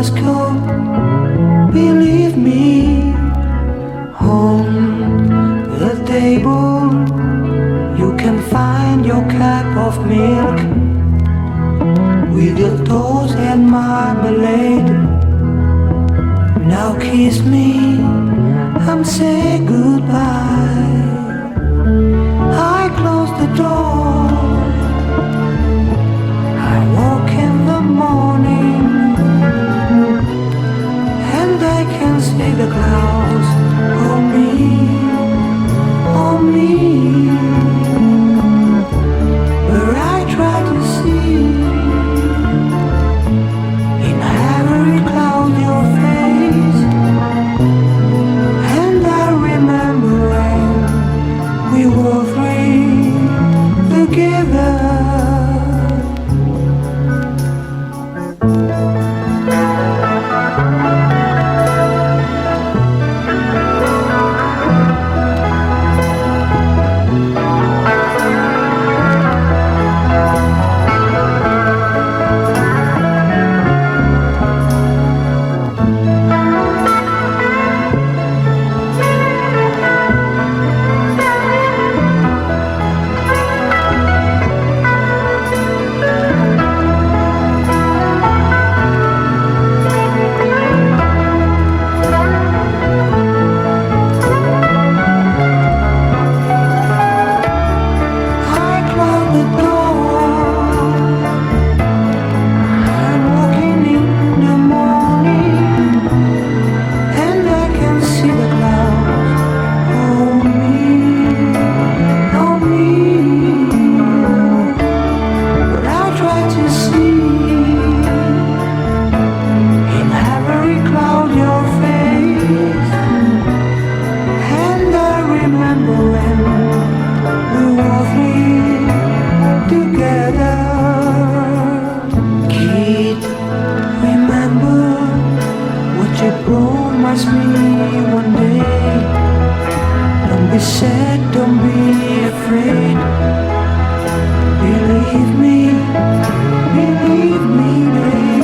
must go. Believe me, on the table you can find your cup of milk with your toast and marmalade. Now kiss me and say goodbye. I close the door, I walk in the morning, and I can see the clouds on me, on me. Where I try to see in every cloud your face, and I remember when we were three together. Promise me one day, don't be sad, don't be afraid. Believe me, babe.